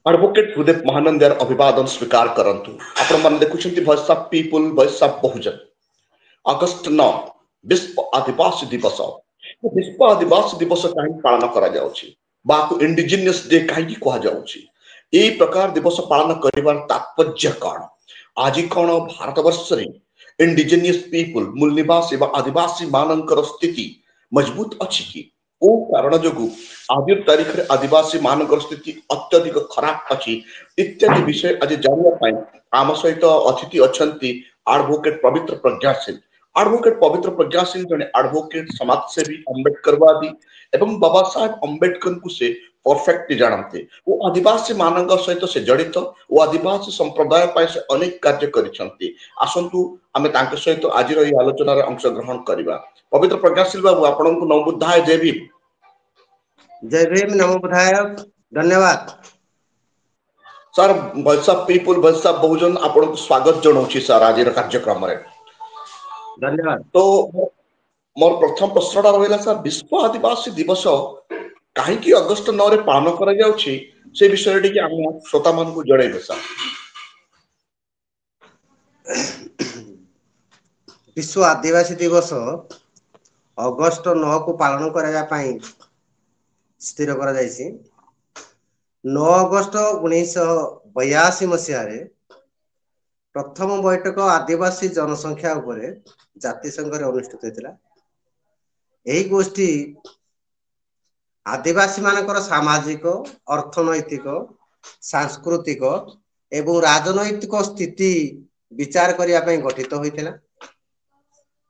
Advocate हृदय महानंद यार अभिवादन स्वीकार करंतु आपण मन देखुछंती voice of people voice of Bahujan अगस्त 9 विश्व आदिवासी दिवस विश्व आदिवासी दिवस काहे पालन करा जाउछि बाकु इंडिजिनियस डे काहे कहा जाउछि एई प्रकार दिवस पालन करिवार तात्पर्य कण आज कण भारतवर्ष रे इंडिजिनियस पीपल मूल निवासी एवं आदिवासी मानकर स्थिति मजबूत अछि कि ओ कारण जोगु आज तारीख रे आदिवासी मानकर स्थिति अत्यधिक खराब अछि इत्यादि विषय आज जानिया पाई आम सहित अतिथि अछंती एडवोकेट पवित्र प्रज्ञासिंह एडवोकेट पवित्र प्रज्ञासिंह जने एडवोकेट समाजसेवी अंबेडकरवादी एवं बाबा साहेब अंबेडकर को से परफेक्टली जानते वो आदिवासी मानक सहित से जड़ित वो आदिवासी संप्रदाय पाई से अनेक कार्य करिसंती आसंतु आमे तांके सहित आज रो आलोचना रे अंश ग्रहण करिबा पवित्र प्रज्ञासिंह बाबू आपनको नमोबुद्धाय जय भीम। जय भीम नमो बुधाय धन्यवाद sir voice of people voice of Bahujan आपको स्वागत जनाऊँ सर आज कार्यक्रम रे धन्यवाद। तो मोर प्रथम प्रश्नटा रहा सर विश्व आदिवासी दिवस कहीं अगस्त 9 रे पालन करा जाउछि से विषय टी हम श्रोता मान को जणैबे सर। विश्व आदिवासी दिवस अगस्त 9 को पालन करा पाई स्थिर करा जायछि। 9 अगस्त 1982 मसीह प्रथम बैठक आदिवासी जनसंख्या उपरे जातिसंघ रे अनुष्ठित होइतिला। एही गोष्ठी आदिवासी मानकर सामाजिक अर्थनैतिक सांस्कृतिक एवं राजनैतिक स्थिति विचार करिया पई गठित होइतिला।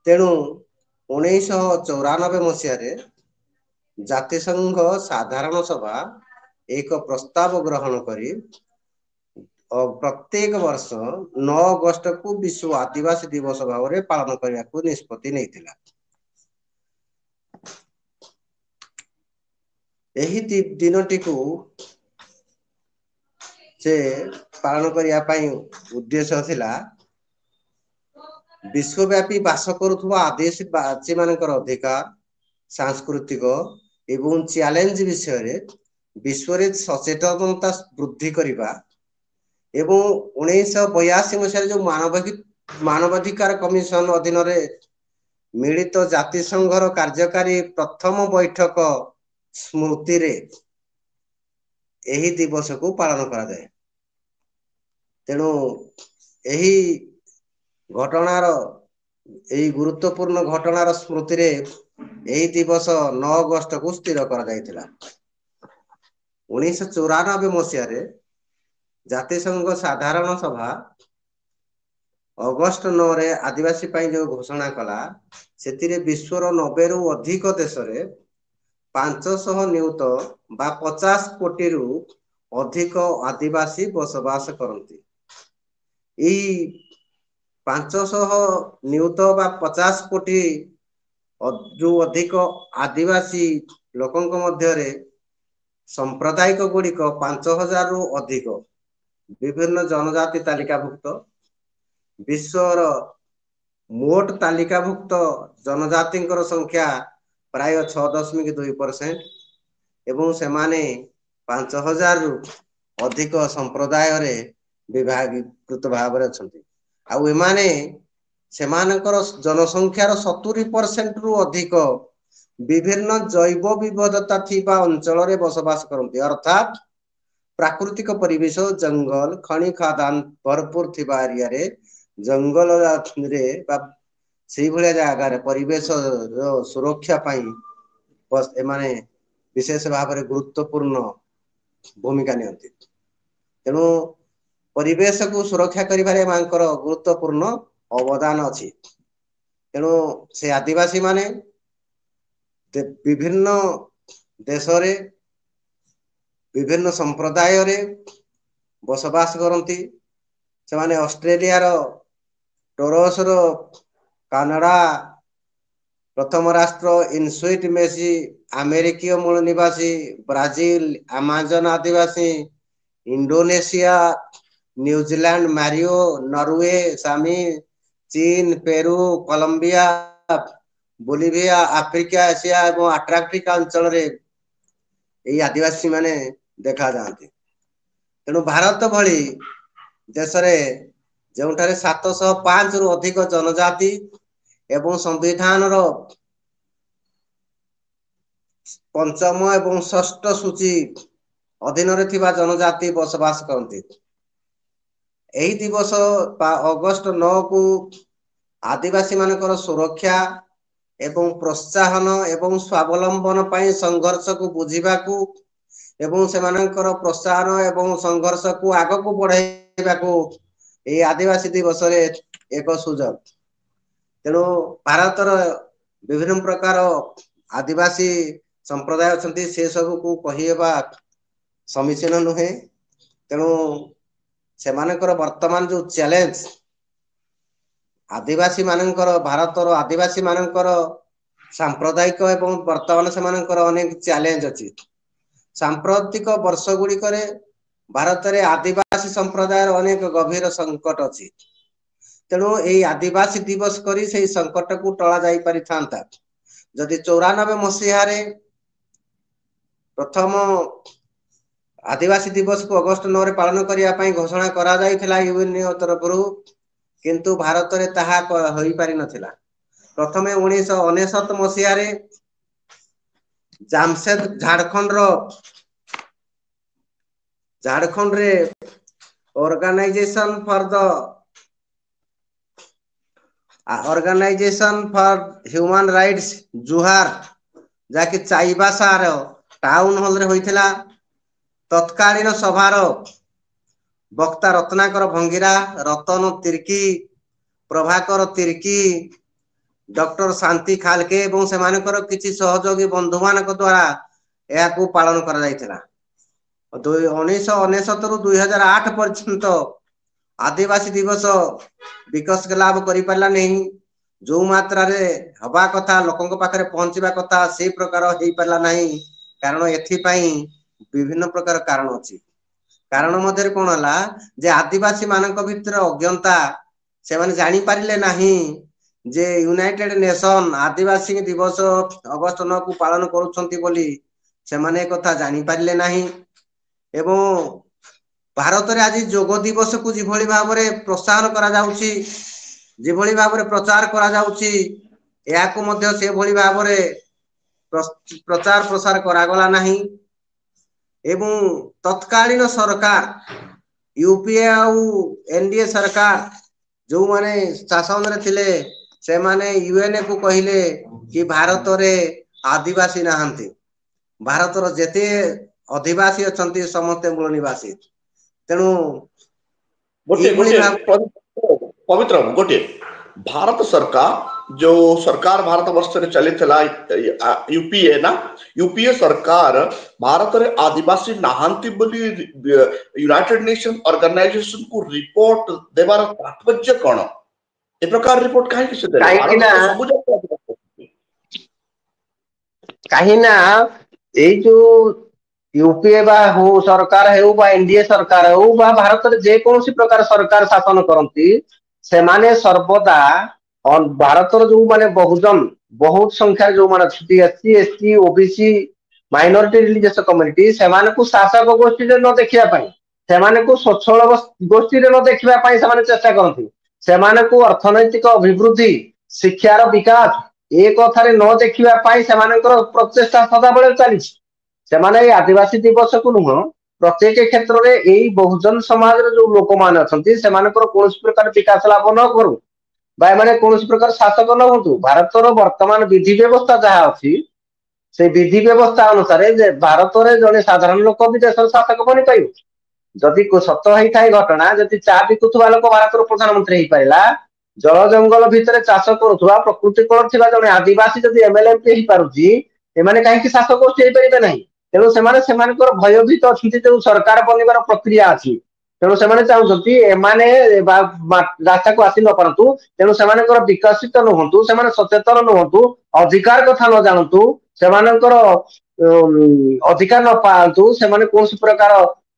तेणु 1994 मसीह जातिसंघ साधारण सभा एक प्रस्ताव ग्रहण करी प्रत्येक वर्ष 9 अगस्त को विश्व आदिवासी दिवस भाव में पालन करने को निष्पत्ति नहीं। एही दिनटी को से पालन करने उद्देश्य थिला विश्वव्यापी बास करुवा आदिवासी मानकर अधिकार सांस्कृतिक एवं चैलेंज विषय विश्व सचेतनता वृद्धि करने एवं 1982 मसीह जो मानवाधिकार कमिशन अधीन मिलित जातिसंघर कार्यकारी प्रथम बैठक स्मृति रे एही दिवस को पालन करा जाए। तेणु एही घटनार एही गुरुत्वपूर्ण घटनार स्मृति रे एही दिवस 9 अगस्त को स्थिर करा जायतिला। 1994 मसीह जातिसंघ साधारण सभा अगस्त 9 रे आदिवासी पाई जो घोषणा कला से विश्वर 90 रु अधिक देश रे 500 नियुत बा 50 कोटी रु अधिक आदिवासी बसवास करती। 500 नियुत बा 50 कोटी जो अधिक आदिवासी लोकों मध्य सांप्रदायिक गुड़िक 5000 रु अधिक विभिन्न जनजाति तालिकाभुक्त विश्वर मोट तालिकाभुक्त जनजाति संख्या प्राय 6.2% एवं से माने 5000 रु अधिक संप्रदाय रे विभागीकृत भाव में अच्छा आउ एमाने सेमानकर जनसंख्यार 70% रु अधिक विभिन्न जैव विविधता थिबा अंचल रे बसवास करती। अर्थात प्राकृतिक परिवेश जंगल खनि खादान भरपूर थिबा एरिया रे जंगल रे से भलिया जगह रे परिवेश सुरक्षा पाई बस एमाने विशेष भाव में गुरुत्वपूर्ण भूमिका नियंती। तेणु परिवेश को सुरक्षा करिबारे मानकर गुरुत्वपूर्ण अवदान अछि। तेणु से आदिवासी माने विभिन्न देश रे विभिन्न संप्रदाय रे बसवास करती। से माने ऑस्ट्रेलिया रो टोरस रो कनाडा प्रथम राष्ट्र इनस्विट मेसी अमेरिकीय मूल निवासी ब्राजिल अमेजन आदिवासी इंडोनेशिया न्यूजीलैंड मारियो नॉर्वे सामी चीन Peru Colombia Bolivia Africa Asia और आंटार्कटिका अंचल रे यही आदिवासी माने देखा जाती। तेणु भारत भली देश जो 705 रु अधिक जनजाति एवं संविधान रो पंचम एवं षष्ठ सूची अधीन रे थिबा जनजाति बसवास करती। एही दिवस अगस्त 9 को आदिवासी मानकर सुरक्षा एवं प्रोत्साहन एवं स्वावलंबन पाई संघर्ष को बुझीबा को एवं सेमानकर प्रोत्साहन एवं संघर्ष को आग को बढ़ाइबा को ए आदिवासी दिवस रे एक सुजोग। तेणु भारतर विभिन्न प्रकार आदिवासी संप्रदाय अछंती से सब को कहिबा समीचीन नुहे। तेणु सेमानकर वर्तमान जो चैलेंज आदिवासी मानकर भारतर आदिवासी मानकर सांप्रदायिक एवं वर्तमान सेमानकर अनेक चैलेंज अछि। सांप्रतिक वर्ष गुड़ी करे भारत रे आदिवासी संप्रदाय अनेक गभीर संकट अछि। तेणु ए आदिवासी दिवस करी से संकट को टला जाई पारि थांता। जदि 94 मसीहा रे प्रथम आदिवासी दिवस को अगस्त 9 रे पालन करिया पई घोषणा करा जाइथिला यूएनओ तरफरु, किंतु भारत रे ताहा होई पारि नथिला। प्रथमे 1969 मसीहा रे जामशेद झारखंड रे ऑर्गेनाइजेशन फॉर ह्यूमन राइट्स जुहार जाके चाईबासा रो टाउन हॉल रे होइथिला। तत्कालीन सभार वक्ता रत्नाकर भंगीरा, रतन तिर्की, प्रभाकर तिर्की, डॉक्टर शांति खालके एवं सेमानकर किछि सहयोगी बंधु मानक द्वारा यह को पालन करा जाइथिला। 1969 रु 2008 पर्यंत आदिवासी दिवस विकास लाभ करि पारला नहीं। जो मात्रा रे हवा कथा लोकंक पाखरे पहुंचीबा कथा से प्रकार हेई पारला नहीं। कारण एथि पई विभिन्न प्रकार कारण अछि। कारण मध्य कोन हला जे आदिवासी मानक भितर अज्ञता से माने जानि पारिले नहीं जे यूनाइटेड नेशन आदिवासी दिवस अगस्त 9 को पालन करूछंती बोली से माने कथा जानि पारिले नहीं। एवं भारत रे आज योग दिवस को जिभଳି भाबरे प्रोत्साहन करा जाउची, जिभଳି भाबरे प्रचार करा जाउची, या को मध्य से भଳି भाबरे प्रचार प्रसार करा गला नहीं। एवं तत्कालीन सरकार यूपीए आउ एनडीए सरकार जो माने शासन रे थिले से माने यूएनए को कहिले कि भारत रे आदिवासी नाहंती, भारत रो जेते अधिवासी अछंती समस्त मूल निवासी। तेणु पवित्र गोटे भारत सरकार जो सरकार भारत वर्ष रे चली थला यूपीए ना, यूपीए सरकार भारत रे आदिवासी नाहंती बोली यूनाइटेड नेशन ऑर्गेनाइजेशन को रिपोर्ट देबार तात्पर्य कोन? ए प्रकार रिपोर्ट काहे कि से दे काहे ना ए जो यूपीए बा हो सरकार हेउ बा एनडीए सरकार हेउ बा भारत रे जे कोनोसी प्रकार सरकार शासन करंती से माने सर्वदा और भारत जो माने बहुजन बहुत संख्या जो माने SC ST OBC minority religious community से माने को शासक गोष्ठी रे न देखिया पई, से माने को सच्छल गोष्ठी रे न देखिबा पई से माने चेष्टा करंती। से माने को अर्थनैतिक अभिवृद्धि शिक्षार विकास ए कथारे न देखिबा पई से मानकर प्रचेष्टा सदा बेले चली। से माने आदिवासी दिवस को नुह प्रत्येक क्षेत्र रे एई बहुजन समाज रे जो लोक मान अछंती से मानकर कोनोसी प्रकार विकास लाभ न करू बाय माने कोनोसी प्रकार शासक न होतु। भारतर वर्तमान विधि व्यवस्था जहा अछि से विधि व्यवस्था अनुसार जे भारत रे जने साधारण लोक भी देशर शासक बनि पाइबो। जदि को सत होई थाई घटना जदि चा बिकुथुवा लोक भारतर प्रधानमंत्री हेई पाइला, जल जंगल भितरे चाष करूथुवा प्रकृति करथिबा जने आदिवासी जदि एमएलएमपी हेई पारुची एमाने काहे कि शासक गोष्ठी हेई परिबे नाही। तेणु सेमानकर भयभीत अछंती जो सरकार बनिबार प्रक्रिया अछि। तेणु सेमाने चाहुचंती एमाने रास्ता को आसी न पारंतु। तेणु सेमानकर विकसित न होंतु, सेमाने सचेतन न होंतु, अधिकार कथा न जानतु, सेमानकर अधिकार न पांतु, सेमाने कोनसी प्रकार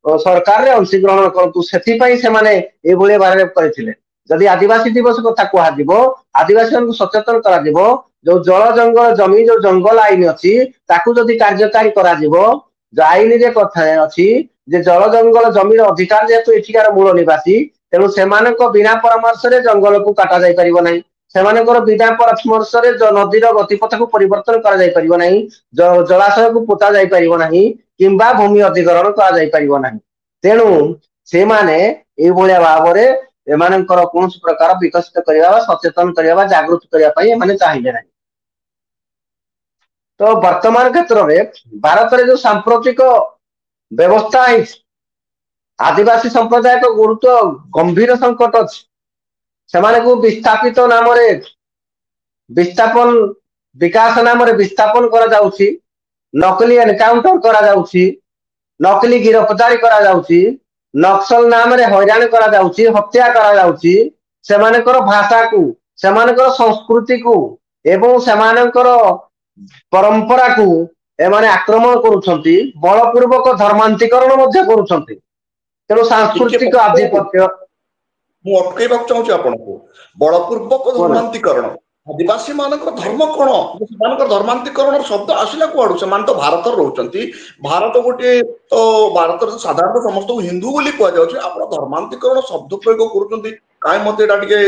सरकार रे अंशग्रहण करतु। सेथि पई सेमाने ए भले बारे करिथिले। जदि आदिवासी दिवस कथा कुहा दिबो, आदिवासी को सचेतन करा दिबो, जो जल जंगल जमी जो जंगल आईन अछि ताकू जदि कार्यकारी करा दिबो, जो आईन रे कथा अछि जे जल जंगल जमीर अधिकार जेहेतु एठिकार मूल निवासी तेणु सेमानक बिना परामर्श जंगल को काटा जाई परिबो नाही सेमानकर बिना परामर्श नदीर गतिपथ को परिवर्तन करा जाई परिबो नाही जलाशय को पोता जाई परिबो नाही किंबा भूमि अधिग्रहण करा जाई परिबो नाही तेणु से माने ए भलिया भाबरे एमानकर कौन प्रकार विकसित करबा सचेतन करबा जागृत करबा पई एमाने चाहिए नाही तो वर्तमान क्षेत्र में भारत रे जो सांप्रतिक व्यवस्था है आदिवासी संप्रदाय को गुरुत्व गंभीर संकट अच्छी सेमाने को विस्थापित नाम रे विस्थापन विकास नाम रे विस्थापन करा जाउची नकली एनकाउंटर करा जाउची नकली गिरफ्तारी करा जाउची नक्सल नाम रे हैरान करा जाउची हत्या करा जाउची सेमानकर भाषा को सेमानकर संस्कृति को एवं सेमानकर परंपरा को एमाने आक्रमण करुछंती बलपूर्वक धर्मांतरीकरण मध्य करुछंती तेणु सांस्कृतिक आधिपत्य मु अटकैबा चाहूँ आपको बलपूर्वक धर्मांतरीकरण आदिवासी मानकर धर्म कौन से धर्मांतरीकरण शब्द आसला कुआड़ू से तो भारत रोचंती भारत गोटे तो भारत साधारण समस्त हिंदू बोली कह जाउछ आप धर्मांतरीकरण शब्द प्रयोग करूछंती काई मते एटा टिके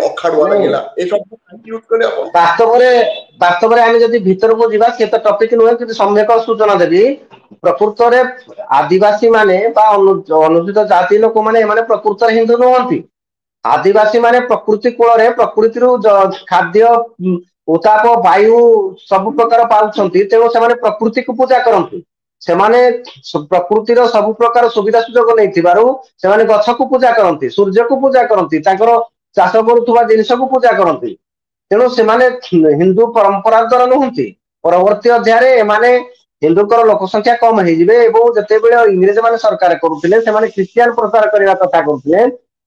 अखाडुआ लागेला ए शब्द काई यूज करे आप वास्तव रे आमे जदी भीतर को जीवा से तो टॉपिक नुहे कि सम्यक सूचना देबी प्रकृत रे आदिवासी माने बा अनुसूचित जाति लोक माने माने प्रकृत रे हिंदू नहंती आदिवासी माने प्रकृति कूल रे प्रकृति रु खाद्य उताप वायु सब प्रकार पाउछंती तेणु से प्रकृति को पूजा करंती से प्रकृतिर सब प्रकार सुविधा सुजोग नहीं थिबारु से गछ को पूजा करंती सूर्य को पूजा करंती ताकर चाष करुवा जिनिस को पूजा करंती तेणु से हिंदू परंपरा द्वारा नुहंती परवर्ती अध्याय एमाने हिंदूकर लोक संख्या कम होइजिबे एवं जते बेले इंग्रेज माने सरकार करुथिले से ख्रिस्टियन प्रचार करबा कथा करुथिले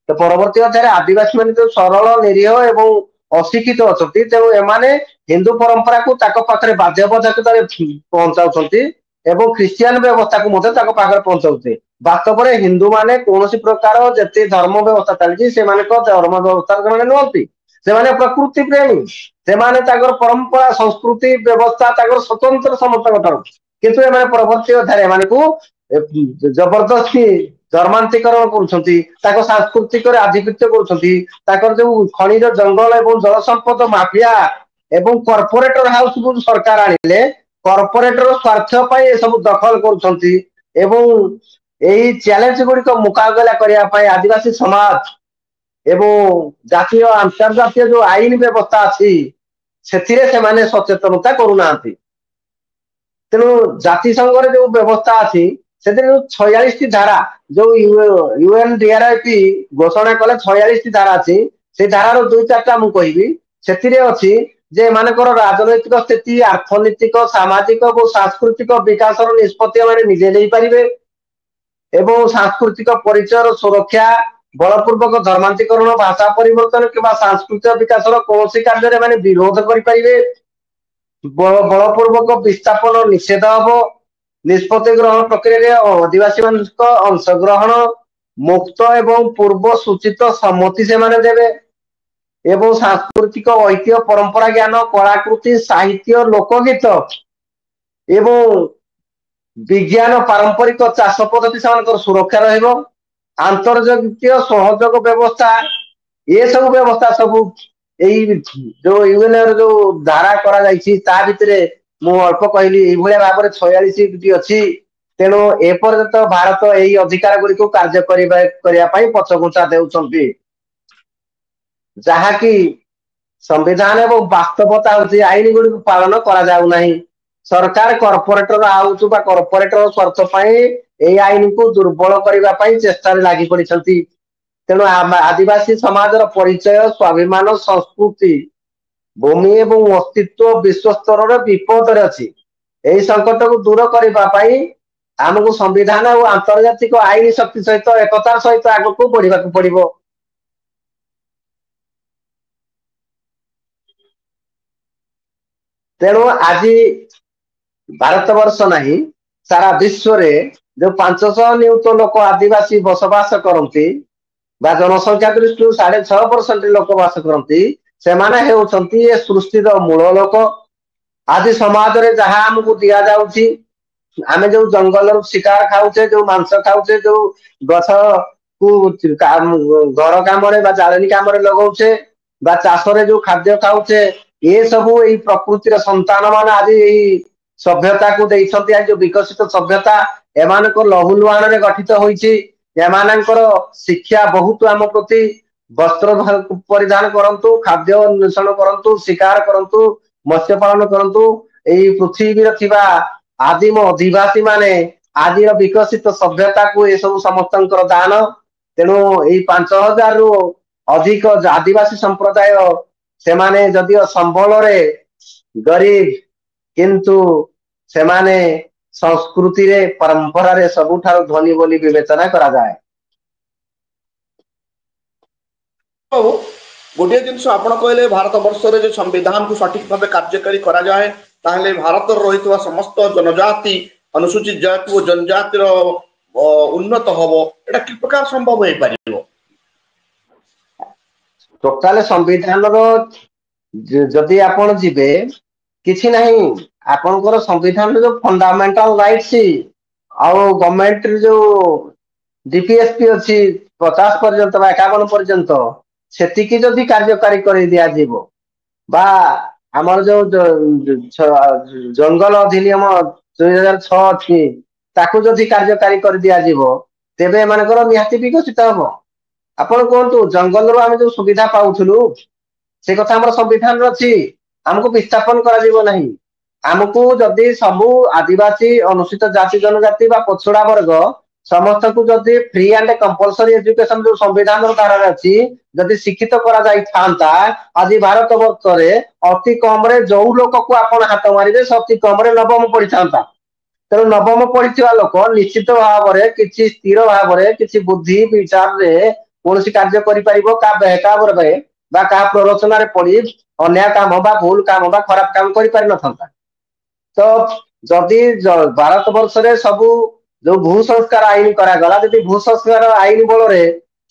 तो परवर्ती अध्याय आदिवासी माने जो सरल निरीह एवं अशिक्षित अछंती तेणु एमाने हिंदू परंपरा को ताको पाखरे बाध्यबाधकता पहुंचाउछंती एवं ख्रिस्टियन व्यवस्था को मते ताको पाखरे पहुंचाउते वास्तव में हिंदू माने कोनोसी प्रकार जते धर्म व्यवस्था चलछि से माने को धर्म व्यवस्था माने नहंती से माने प्रकृति प्रेमी से माने ताकर परंपरा संस्कृति व्यवस्था ताकर स्वतंत्र समस्त कथा किंतु एमाने परवर्ती अध्याय माने को जबरदस्ती धर्मांतरीकरण करुछंती ताको सांस्कृतिक आधिपत्य करुछंती ताकर जो खनिज जंगल एवं जल संपद माफिया एवं कॉर्पोरेटर हाउस को सरकार आनिले कॉर्पोरेटर स्वार्थ पाई सब दखल करुछंती एवं एही चैलेंज गुडी को मुकाबला करिया पाई आदिवासी समाज एवं जातीय अंतर्जातीय जो आईन व्यवस्था अछि सेथिरे से माने सचेतनता करूनांती तेणु जाति संघ रे जो व्यवस्था अछि सेतिर 46 टी धारा जो यूएनडीआरआईपी घोषणा कले 46 टी धारा अछि से धारा रो दुई चारटा मु कहिबी सेतिरे अछि जे मानकर राजनैतिक स्थिति अर्थनैतिक सामाजिक और सांस्कृतिक विकास निष्पत्ति माने निजे नहीं पारिबे एवं सांस्कृतिक परिचय सुरक्षा बलपूर्वक धर्मांतरीकरण भाषा परिवर्तन किंवा सांस्कृतिक विकास कौन कार्य माने विरोध करि पारिबे बलपूर्वक विस्थापन निषेध हम निष्पत्ति ग्रहण प्रक्रिया आदिवासी मान अंशग्रहण मुक्त एवं पूर्व सूचित सम्मति से माने देवे एवं सांस्कृतिक ऐतिह्य परंपरा ज्ञान कलाकृति साहित्य लोकगीत एवं विज्ञान पारंपरिक चाष पद्धति से सुरक्षा रहिबो आंतर्जातीय सहयोग व्यवस्था ये सब व्यवस्था सब जो यूएन जो धारा करा जायछि ता भितरे मु अल्प कहली ए भलिया भाबरे 46 टी अछि तेणु एपर्यंत भारत यही अधिकार गुड़ी को कार्य करिया पछघुंचा देउछंती जहा कि संविधान एवं वास्तवता होची आईन गुड़ी को पालन करा जाउ नाही सरकार कॉर्पोरेटर आउछु बा कॉर्पोरेटर स्वार्थ पई ए आईन को दुर्बल करिबा पई चेष्टा लागि पड़िछंती तेणु आदिवासी समाजर परिचय स्वाभिमान संस्कृति भूमि एवं अस्तित्व विश्व स्तर विपद अच्छी यही संकट को दूर करने आमको संविधान और आंतर्जातिक आईन शक्ति सहित एकतार सहित आग को बढ़ा पड़ो तेणु आज भारत वर्ष नहीं सारा विश्व रे जो 500 नियुत लोक आदिवासी बसवास करती जनसंख्या दृष्टि 6.5% लोक बास करती से माने सृष्टि मूल लोक आज समाज रे जहाँ हमको दि जाउछि आमे जो जंगल शिकार खाऊचे जो मांस खाऊचे जो गछ को घर काम जाळेनी काम लगाऊचे बा चाषरे जो खाद्य खाऊचे ये सबू यही प्रकृतिर संतान मान आज सभ्यता को देइछंती आज जो विकसित सभ्यता एमानक लहु लुहाण रे गठित होईछि एमानकर शिक्षा बहुत आम प्रति वस्त्र परिधान करंतु खाद्य अन्वेषण करंतु शिकार करंतु मत्स्य पालन करंतु एई पृथ्वी रे थिबा आदिम अधिवासी माने आज विकसित सभ्यता को ये सब समस्तंकर दान तेणु यही 5000 रु अधिक आदिवासी संप्रदाय से माने जदियो संबल रे गरीब किंतु से माने संस्कृति रे परंपरा रे सबुठार धनी बोली विवेचना करा जाए। गोटे जिनस आपण कहले भारत वर्ष रे जो संविधान को सठिक भाव कार्यकारी करा जाए ताहले भारत रही समस्त जनजाति अनुसूचित जाति और जनजातिर उन्नत हबो एटा कि प्रकार संभव होई परिबो? टोटाल संविधान रो जदि आपण जिबे किछि नहीं आपनकर संविधान जो फंडामेंटल राइट्स आ गवर्नमेंट जो डीपीएसपी अछि 50 पर्यंत बा 51 पर्यंत सेतिकी जदि कार्यकारी कर दिया जीवो बा हमर जो जंगल अधिनियम 2006 अछि ताकू जदि कार्यकारी कर दिया जीवो तेबे मानकर निहाती विकसित हबो। आपण कोंतु जंगल रो हम जो सुविधा पाउथलु से कथा हमर संविधान अछि हमको विस्थापन करा जीवो नहीं हमको जदि सबु आदिवासी अनुसूचित जाति जनजाति बा पछड़ा वर्ग समस्त को जदि फ्री एंड कंपलसरी एजुकेशन जो संविधान धारा अछि जदि शिक्षित करा जाई थांता आज भारत वर्ष रे अति कम रे जो लोक को आपण हाथ मारिबे अति कम रे नवम पढ़ी थांता तेणु नवम पढ़ीथिबा लोक निश्चित भाव रे किछि स्थिर भाव रे किछि बुद्धि विचार रे कोनसी कार्य करि परिबो का बेहकाबर बे बा का प्ररोचना रे पड़ी अन्याय काम बा भूल काम बा खराब काम करि पारि न थांता। तो जदि भारत वर्ष रे सबु जो भू संस्कार आईन करा गला जदि भू संस्कार आईन बल रे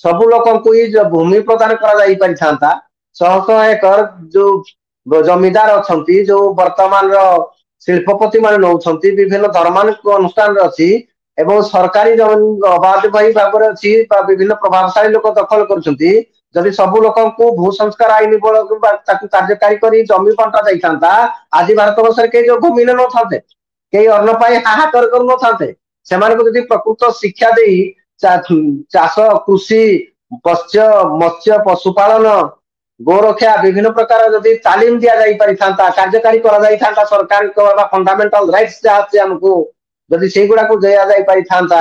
सबु लोक को ही जो भूमि प्रदान करा जाई पारि थांता 100 एकर जो जमीदार अछंती जो वर्तमान रो शिल्पपति मान नौछंती विभिन्न धर्मानुष्ठान अनुष्ठान रे अछि एवं सरकारी जमीन अबाध भाई भाग रे अछि बा विभिन्न प्रभावशाली लोक दखल करछंती जदि सबु लोक को भू संस्कार आईन बल ताकू कार्यकारी करी जमी बंटा जाई थांता आज भारत वर्ष रे के जो भूमि न थांते के अन्न पाई हाहाकार कर न थांते सेमान को जदि प्रकृत शिक्षा देई चाष कृषि मत्स्य पशुपालन गोरक्षा विभिन्न प्रकार जदि तालीम दिया जाई पारि थांता कार्यकारी करा जाई थांता सरकार को फंडामेंटल राइट्स जाते हमको जदि से गुडा को दिया जाई पारि थांता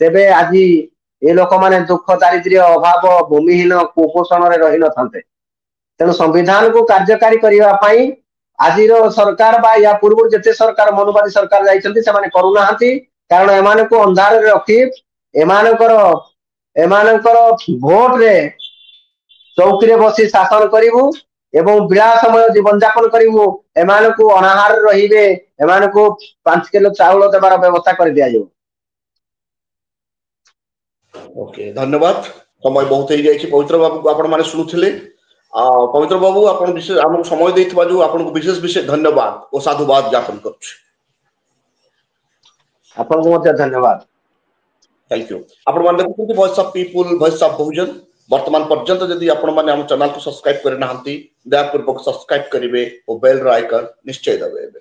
तेबे आज ए लोक माने दुख दारिद्र्य अभाव भूमिहीन कुपोषण रे रहि न थांते। तेणु संविधान को कार्यकारी करिवा पई आज सरकार बा या पूर्व जते सरकार मनुवादी सरकार जाइछंती से माने करू नाहंती कारण एमान को अंधार रे रखी एमानकर भोट रे चौकी रे बसी शासन करिवु एवं विलासमय जीवन यापन करिवु एमान को अनाहार रहिबे एमान को 5 किलो चावल देबार व्यवस्था कर दिया जाऊ। ओके धन्यवाद समय बहुत ही जाई पवित्र बाबू को आपण माने सुनुथिले पवित्र बाबू आपण विशेष हमको समय देइथबा जो आपण को विशेष धन्यवाद और साधुवाद ज्ञापन करछु। आपण को बहुत धन्यवाद। Thank you. आपण माने देखुथि voice of people voice of Bahujan वर्तमान पर्यंत जदि आपण माने हम चैनल को सब्सक्राइब करे नाहंती दयापूर्वक सब्सक्राइब करिवे और बेल आइकन निश्चय दबाइबे।